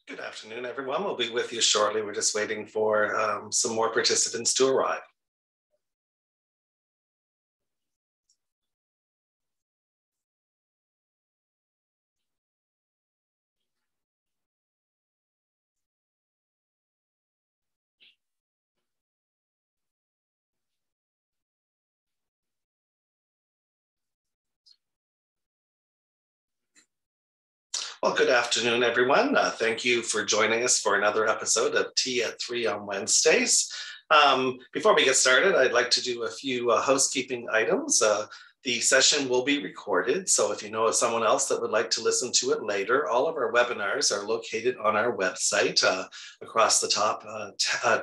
Good afternoon, everyone. We'll be with you shortly. We're just waiting for some more participants to arrive. Well, good afternoon, everyone. Thank you for joining us for another episode of Tea at 3 on Wednesdays. Before we get started, I'd like to do a few housekeeping items. The session will be recorded, so if you know of someone else that would like to listen to it later, all of our webinars are located on our website across the top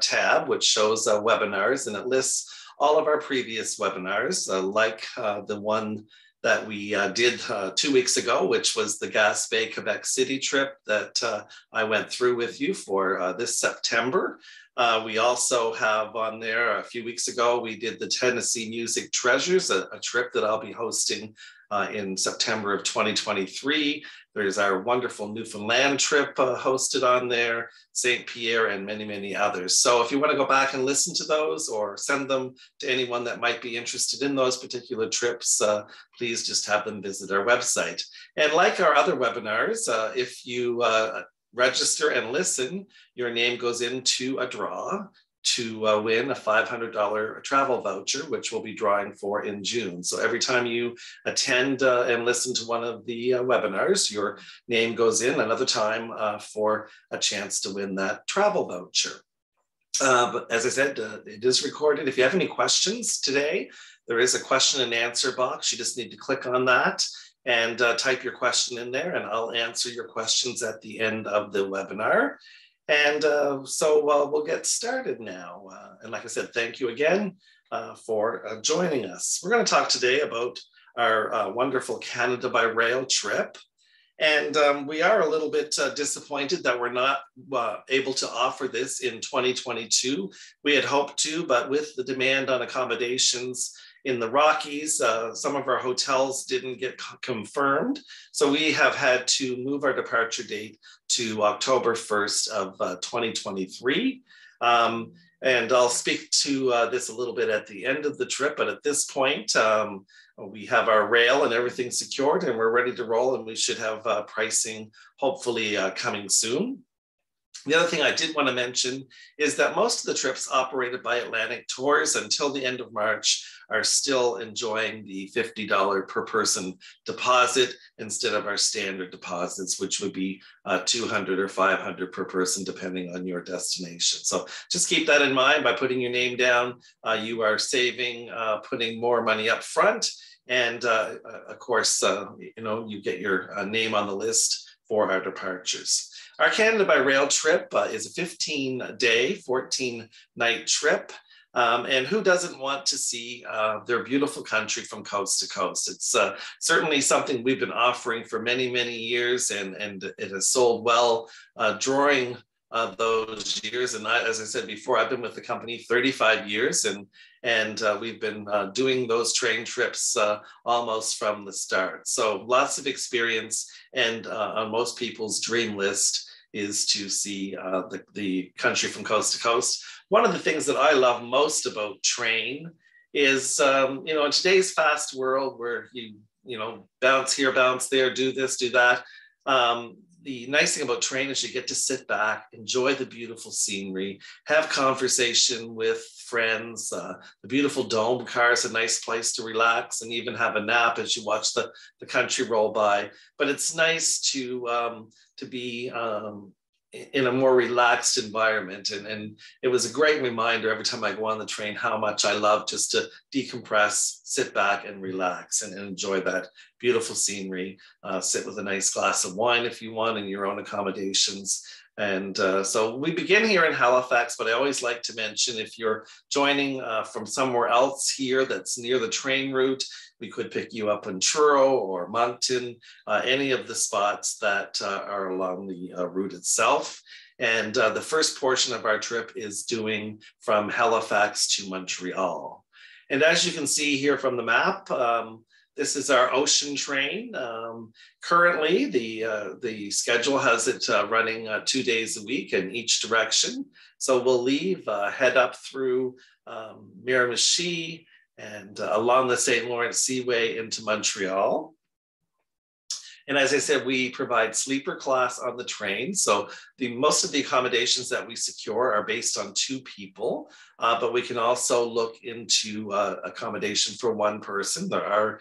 tab, which shows webinars, and it lists all of our previous webinars, like the one that we did 2 weeks ago, which was the Gaspé, Quebec City trip that I went through with you for this September. We also have on there, a few weeks ago, we did the Tennessee Music Treasures, a trip that I'll be hosting in September of 2023. There's our wonderful Newfoundland trip hosted on there, St. Pierre, and many, many others. So if you want to go back and listen to those or send them to anyone that might be interested in those particular trips, please just have them visit our website. And like our other webinars, if you register and listen, your name goes into a draw to win a $500 travel voucher, which we'll be drawing for in June. So every time you attend and listen to one of the webinars, your name goes in another time for a chance to win that travel voucher. But as I said, it is recorded. If you have any questions today, there is a question and answer box. You just need to click on that and type your question in there, and I'll answer your questions at the end of the webinar. And so we'll get started now. And like I said, thank you again for joining us. We're going to talk today about our wonderful Canada by Rail trip. And we are a little bit disappointed that we're not able to offer this in 2022. We had hoped to, but with the demand on accommodations in the Rockies, some of our hotels didn't get confirmed. So we have had to move our departure date to October 1st of 2023. And I'll speak to this a little bit at the end of the trip, but at this point, we have our rail and everything secured and we're ready to roll, and we should have pricing hopefully coming soon. The other thing I did want to mention is that most of the trips operated by Atlantic Tours until the end of March are still enjoying the $50 per person deposit instead of our standard deposits, which would be $200 or $500 per person, depending on your destination. So just keep that in mind. By putting your name down, you are saving, putting more money up front. And of course, you get your name on the list for our departures. Our Canada by Rail trip is a 15-day, 14-night trip. And who doesn't want to see their beautiful country from coast to coast? It's certainly something we've been offering for many, many years, and it has sold well during those years. And as I said before, I've been with the company 35 years, and we've been doing those train trips almost from the start. So lots of experience, and on most people's dream list is to see the country from coast to coast. One of the things that I love most about train is, in today's fast world where you bounce here, bounce there, do this, do that. The nice thing about train is you get to sit back, enjoy the beautiful scenery, have conversation with friends. The beautiful dome car is a nice place to relax and even have a nap as you watch the country roll by. But it's nice to be in a more relaxed environment. And it was a great reminder every time I go on the train how much I love just to decompress, sit back and relax and enjoy that beautiful scenery, sit with a nice glass of wine if you want in your own accommodations. And so we begin here in Halifax, but I always like to mention if you're joining from somewhere else here that's near the train route, we could pick you up in Truro or Moncton, any of the spots that are along the route itself. And the first portion of our trip is doing from Halifax to Montreal. And as you can see here from the map, This is our ocean train. Currently, the schedule has it running 2 days a week in each direction. So we'll leave, head up through Miramichi and along the St. Lawrence Seaway into Montreal. And as I said, we provide sleeper class on the train. So most of the accommodations that we secure are based on 2 people, but we can also look into accommodation for 1 person. There are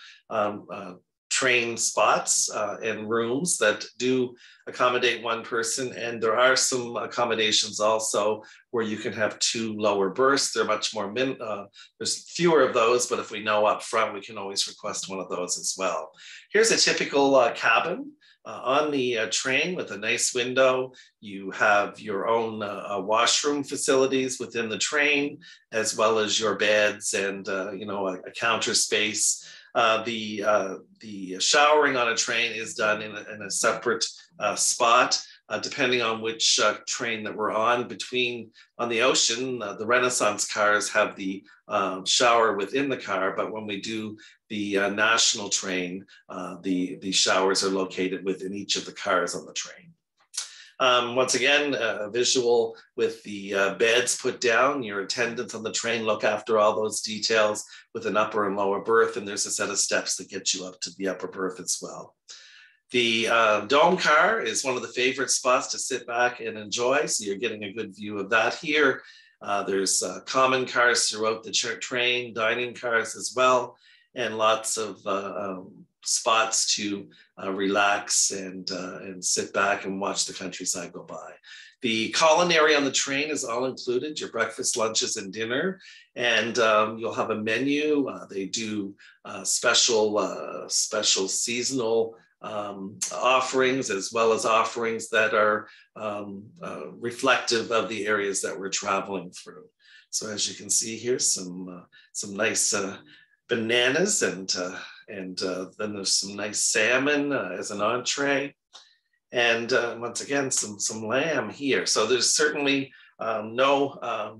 train spots and rooms that do accommodate 1 person. And there are some accommodations also where you can have 2 lower berths. They're much more, there's fewer of those, but if we know up front, we can always request 1 of those as well. Here's a typical cabin on the train with a nice window. You have your own washroom facilities within the train, as well as your beds and a counter space. The showering on a train is done in a separate spot, depending on which train that we're on. On the ocean, the Renaissance cars have the shower within the car, but when we do the national train, the showers are located within each of the cars on the train. Once again, a visual with the beds put down. Your attendants on the train look after all those details with an upper and lower berth, and there's a set of steps that get you up to the upper berth as well. The dome car is one of the favorite spots to sit back and enjoy, so you're getting a good view of that here. There's common cars throughout the train, dining cars as well, and lots of spots to relax and sit back and watch the countryside go by. The culinary on the train is all included, your breakfast, lunches, and dinner. And you'll have a menu. They do special seasonal offerings, as well as offerings that are reflective of the areas that we're traveling through. So as you can see here, some nice bananas and then there's some nice salmon as an entree. And once again, some lamb here. So there's certainly no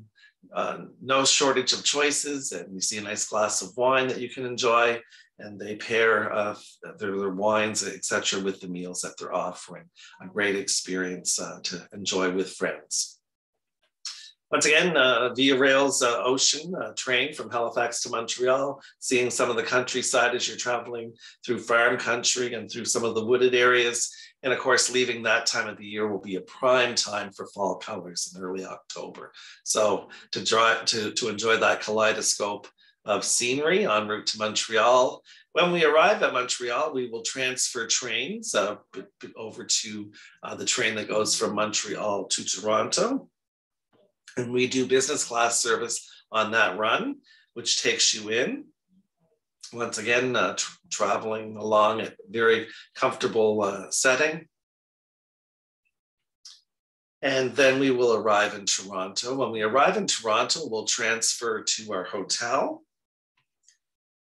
shortage of choices. And you see a nice glass of wine that you can enjoy. And they pair their wines, etc., with the meals that they're offering. A great experience to enjoy with friends. Once again, Via Rail's ocean train from Halifax to Montreal, seeing some of the countryside as you're traveling through farm country and through some of the wooded areas. And of course, leaving that time of the year will be a prime time for fall colors in early October. So to enjoy that kaleidoscope of scenery en route to Montreal. When we arrive at Montreal, we will transfer trains over to the train that goes from Montreal to Toronto. And we do business class service on that run, which takes you in. Once again, traveling along at very comfortable setting. And then we will arrive in Toronto. When we arrive in Toronto, we'll transfer to our hotel.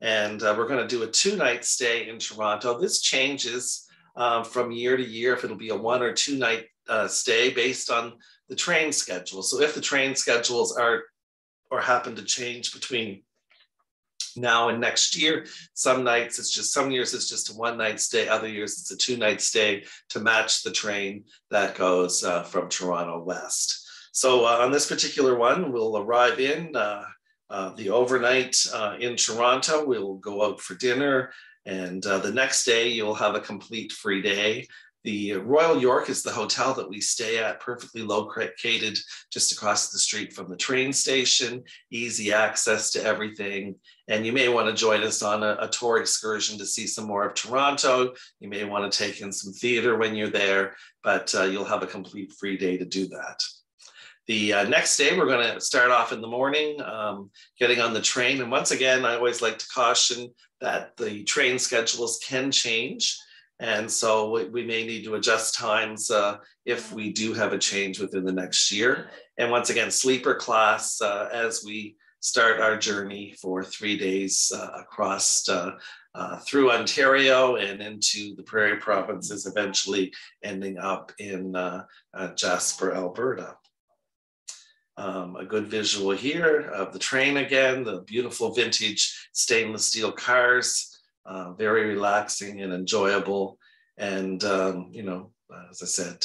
And we're going to do a 2-night stay in Toronto. This changes from year to year if it'll be a 1 or 2 night stay based on the train schedule. So if the train schedules are or happen to change between now and next year, some years it's just a 1-night stay, other years it's a 2-night stay to match the train that goes from Toronto west. So on this particular one, we'll arrive in the overnight in Toronto. We'll go out for dinner, and the next day you'll have a complete free day. The Royal York is the hotel that we stay at, perfectly located just across the street from the train station, easy access to everything. And you may want to join us on a tour excursion to see some more of Toronto. You may want to take in some theater when you're there, but you'll have a complete free day to do that. The next day, we're going to start off in the morning, getting on the train. And once again, I always like to caution that the train schedules can change. And so we may need to adjust times if we do have a change within the next year. And once again, sleeper class as we start our journey for 3 days across through Ontario and into the Prairie provinces, eventually ending up in Jasper, Alberta. A good visual here of the train again, the beautiful vintage stainless steel cars. very relaxing and enjoyable. And, you know, as I said,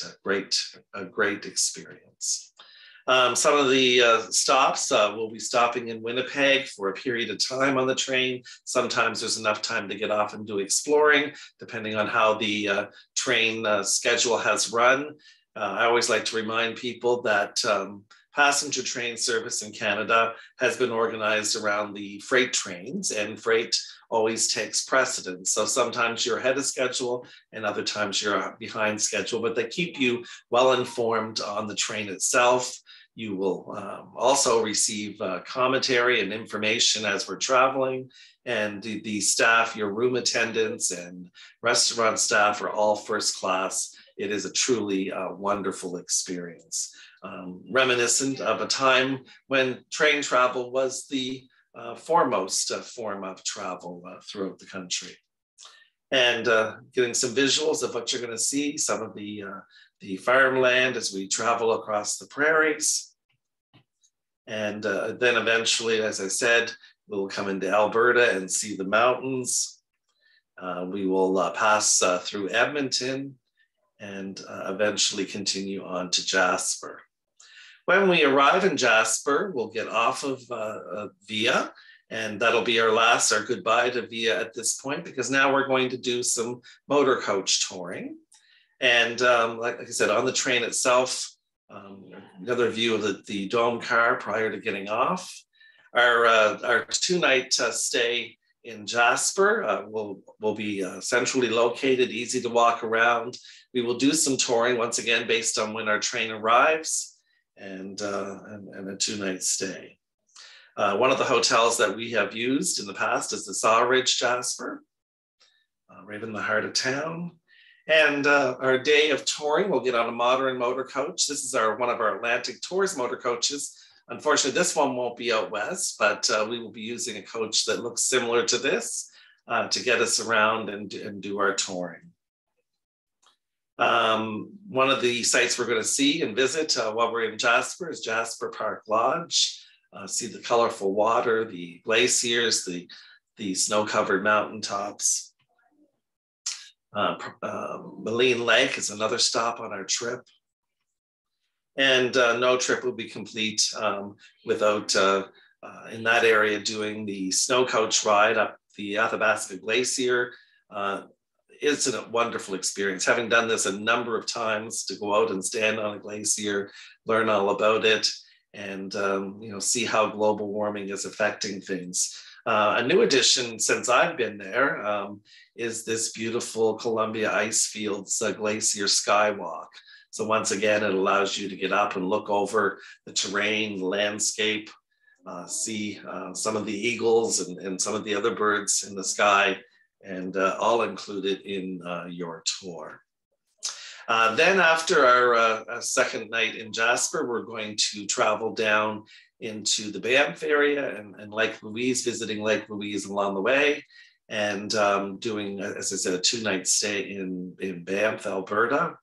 a great experience. Some of the stops, we'll be stopping in Winnipeg for a period of time on the train. Sometimes there's enough time to get off and do exploring, depending on how the train schedule has run. I always like to remind people that passenger train service in Canada has been organized around the freight trains, and freight always takes precedence. So sometimes you're ahead of schedule and other times you're behind schedule, but they keep you well informed on the train itself. You will also receive commentary and information as we're traveling, and the staff, your room attendants and restaurant staff are all first class. It is a truly wonderful experience. Reminiscent of a time when train travel was the foremost form of travel throughout the country. And getting some visuals of what you're going to see, some of the farmland as we travel across the prairies. And then eventually, as I said, we'll come into Alberta and see the mountains. We will pass through Edmonton and eventually continue on to Jasper. When we arrive in Jasper, we'll get off of Via, and that'll be our goodbye to Via at this point, because now we're going to do some motor coach touring. And like I said, on the train itself, another view of the dome car prior to getting off. Our two-night stay in Jasper will be centrally located, easy to walk around. We will do some touring once again based on when our train arrives, and a two-night stay. One of the hotels that we have used in the past is the Sawridge Jasper, right in the heart of town. And our day of touring, we'll get on a modern motor coach. This is one of our Atlantic Tours motor coaches. Unfortunately, this one won't be out west, but we will be using a coach that looks similar to this to get us around and do our touring. One of the sites we're going to see and visit while we're in Jasper is Jasper Park Lodge. See the colorful water, the glaciers, the snow-covered mountaintops. Maligne Lake is another stop on our trip. And no trip will be complete without, in that area, doing the snow coach ride up the Athabasca Glacier. It's a wonderful experience. Having done this a number of times, to go out and stand on a glacier, learn all about it, and you know, see how global warming is affecting things. A new addition since I've been there is this beautiful Columbia Icefields Glacier Skywalk. So once again, it allows you to get up and look over the terrain, the landscape, see some of the eagles and some of the other birds in the sky, and all included in your tour. Then after our second night in Jasper, we're going to travel down into the Banff area and Lake Louise, visiting Lake Louise along the way, and doing, as I said, a two-night stay in Banff, Alberta.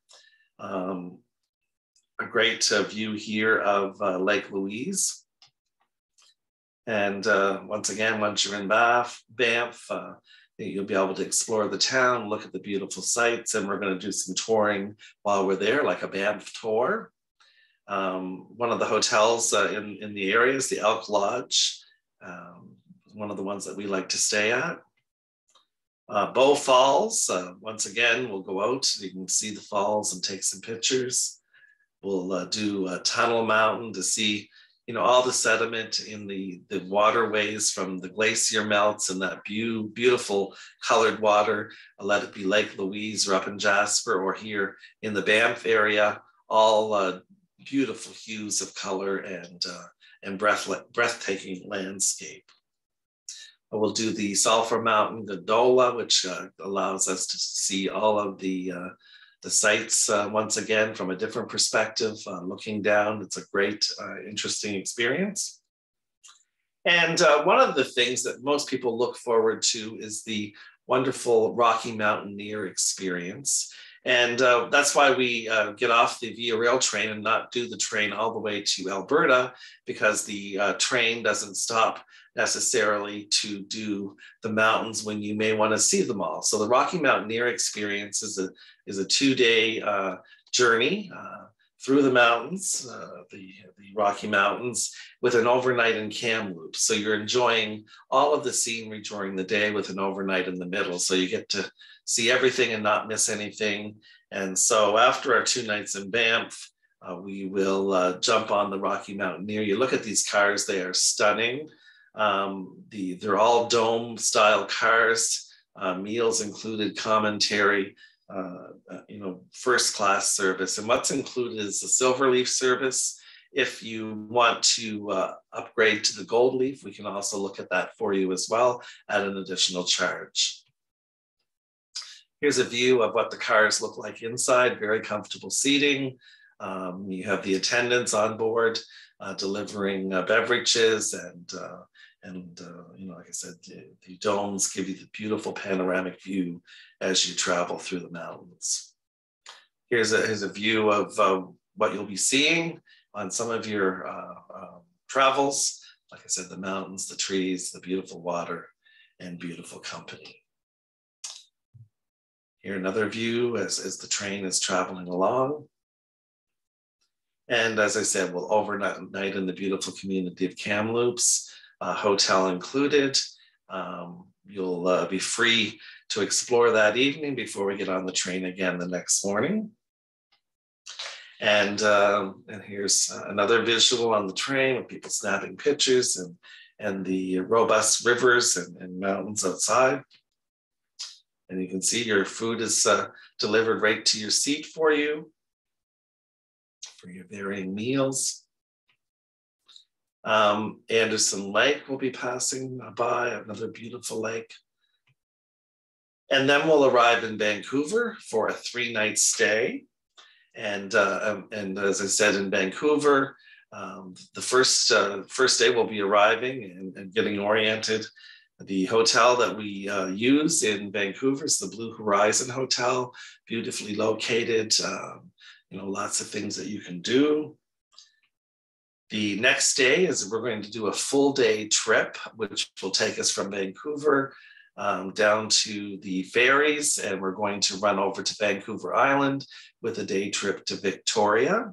A great view here of Lake Louise. And once again, once you're in Banff, you'll be able to explore the town, look at the beautiful sights, and we're going to do some touring while we're there, like a Banff tour. One of the hotels in the area is the Elk Lodge, one of the ones that we like to stay at. Bow Falls, once again, we'll go out, you can see the falls and take some pictures. We'll do Tunnel Mountain to see, you know, all the sediment in the waterways from the glacier melts and that beautiful colored water. Let it be Lake Louise or up in Jasper or here in the Banff area, all beautiful hues of color and breathtaking landscape. We'll do the Sulphur Mountain gondola, which allows us to see all of the sights once again from a different perspective, looking down. It's a great, interesting experience. And one of the things that most people look forward to is the wonderful Rocky Mountaineer experience. And that's why we get off the Via Rail train and not do the train all the way to Alberta, because the train doesn't stop necessarily to do the mountains when you may want to see them all. So the Rocky Mountaineer experience is a 2-day journey through the mountains, the Rocky Mountains, with an overnight in Kamloops. So you're enjoying all of the scenery during the day with an overnight in the middle. So you get to see everything and not miss anything. And so after our 2 nights in Banff, we will jump on the Rocky Mountaineer. You look at these cars, they are stunning. They're all dome style cars, meals included, commentary, first class service. And what's included is the Silverleaf service. If you want to upgrade to the Gold Leaf, we can also look at that for you as well at an additional charge. Here's a view of what the cars look like inside, very comfortable seating. You have the attendants on board delivering beverages, and like I said, the domes give you the beautiful panoramic view as you travel through the mountains. Here's a view of what you'll be seeing on some of your travels. Like I said, the mountains, the trees, the beautiful water, and beautiful company. Here another view as the train is traveling along. And as I said, we'll overnight in the beautiful community of Kamloops, hotel included. You'll be free to explore that evening before we get on the train again the next morning. And here's another visual on the train with people snapping pictures and the robust rivers and mountains outside. And you can see your food is delivered right to your seat for you for your varying meals. Anderson Lake will be passing by, another beautiful lake. And then we'll arrive in Vancouver for a 3-night stay. And as I said, in Vancouver, the first day we'll be arriving and getting oriented. The hotel that we use in Vancouver is the Blue Horizon Hotel, beautifully located, lots of things that you can do. The next day is we're going to do a full day trip, which will take us from Vancouver down to the ferries, and we're going to run over to Vancouver Island with a day trip to Victoria.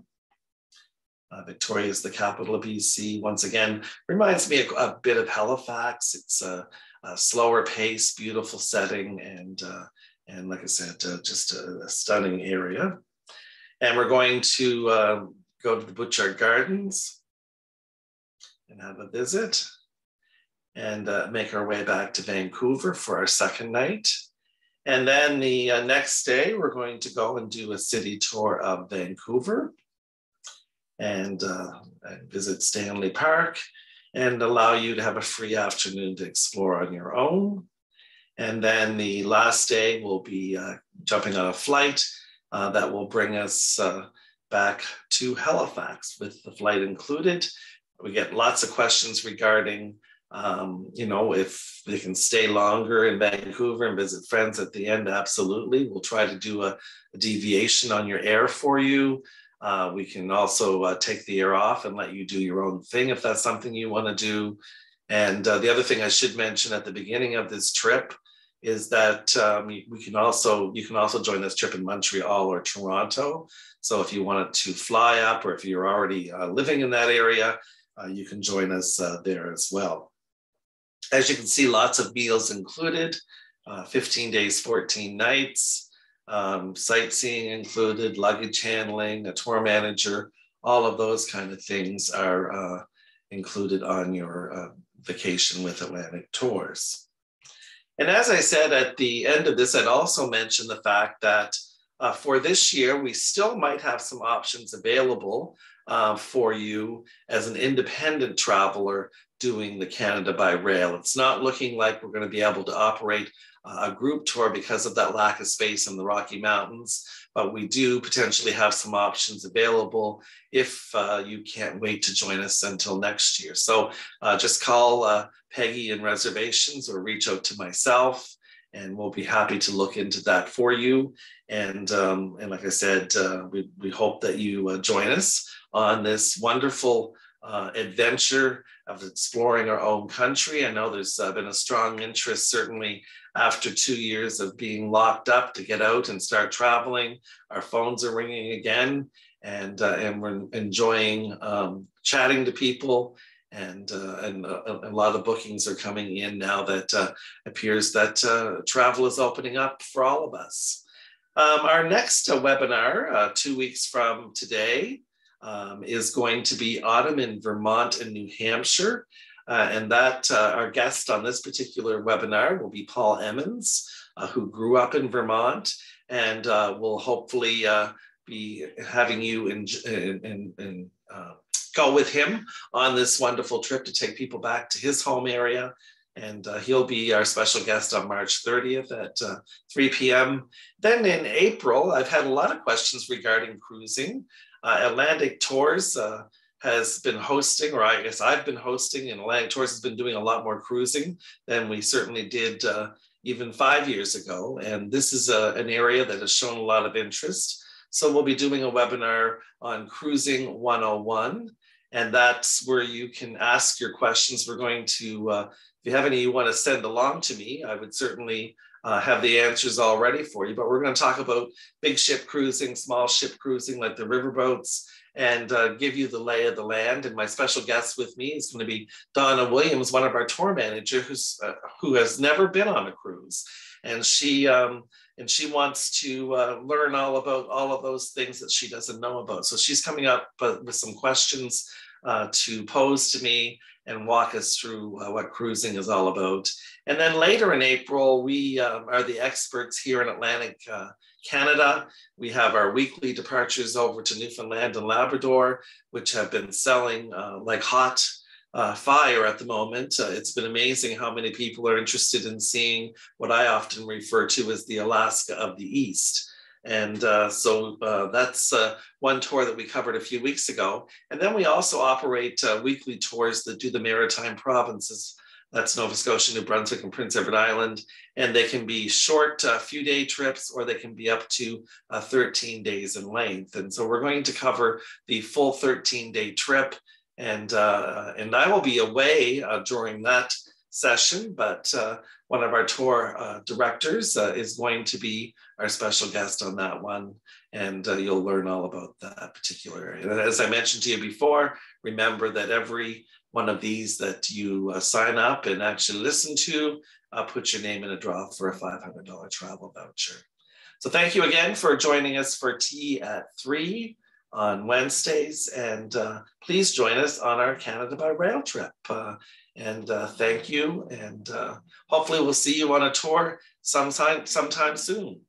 Victoria is the capital of BC. Once again, reminds me a bit of Halifax. It's a slower pace, beautiful setting, and like I said, just a stunning area. And we're going to go to the Butchart Gardens and have a visit, and make our way back to Vancouver for our second night. And then the next day, we're going to go and do a city tour of Vancouver and visit Stanley Park and allow you to have a free afternoon to explore on your own. And then the last day, we'll be jumping on a flight that will bring us back to Halifax with the flight included. We get lots of questions regarding, if they can stay longer in Vancouver and visit friends at the end. Absolutely. We'll try to do a deviation on your air for you. We can also take the air off and let you do your own thing if that's something you want to do. And the other thing I should mention at the beginning of this trip is that you can also join this trip in Montreal or Toronto. So if you wanted to fly up, or if you're already living in that area, you can join us there as well. As you can see, lots of meals included, 15 days, 14 nights, sightseeing included, luggage handling, a tour manager, all of those kind of things are included on your vacation with Atlantic Tours. And as I said at the end of this, I'd also mention the fact that for this year, we still might have some options available for you as an independent traveler doing the Canada by rail. It's not looking like we're going to be able to operate a group tour because of that lack of space in the Rocky Mountains, but we do potentially have some options available if you can't wait to join us until next year. So just call Peggy in reservations or reach out to myself, and we'll be happy to look into that for you. And like I said, we hope that you join us on this wonderful adventure of exploring our own country. I know there's been a strong interest, certainly after 2 years of being locked up, to get out and start traveling. Our phones are ringing again, and we're enjoying chatting to people. And a lot of bookings are coming in now that appears that travel is opening up for all of us. Our next webinar, 2 weeks from today, is going to be Autumn in Vermont and New Hampshire. And that our guest on this particular webinar will be Paul Emmons, who grew up in Vermont, and will hopefully be having you go with him on this wonderful trip to take people back to his home area. And he'll be our special guest on March 30th at 3 p.m. Then in April, I've had a lot of questions regarding cruising. Atlantic Tours has been hosting, or I guess I've been hosting, and Atlantic Tours has been doing a lot more cruising than we certainly did even 5 years ago. And this is an area that has shown a lot of interest. So we'll be doing a webinar on Cruising 101, and that's where you can ask your questions. We're going to, if you have any you want to send along to me, I would certainly have the answers all ready for you. But we're going to talk about big ship cruising, small ship cruising, like the riverboats, and give you the lay of the land. And my special guest with me is going to be Donna Williams, one of our tour managers, who has never been on a cruise. And she wants to learn all about all of those things that she doesn't know about. So she's coming up with some questions to pose to me and walk us through what cruising is all about. And then later in April, we are the experts here in Atlantic Canada. We have our weekly departures over to Newfoundland and Labrador, which have been selling like hot fire at the moment. It's been amazing how many people are interested in seeing what I often refer to as the Alaska of the East. And so that's one tour that we covered a few weeks ago. And then we also operate weekly tours that do the Maritime provinces. That's Nova Scotia, New Brunswick, and Prince Edward Island. And they can be short, few day trips, or they can be up to 13 days in length. And so we're going to cover the full 13-day trip. And I will be away during that session, but one of our tour directors is going to be our special guest on that one, and you'll learn all about that particular area. And as I mentioned to you before, remember that every one of these that you sign up and actually listen to, put your name in a draw for a $500 travel voucher. So thank you again for joining us for Tea at 3 on Wednesdays, and please join us on our Canada by Rail trip. Thank you, and hopefully we'll see you on a tour sometime soon.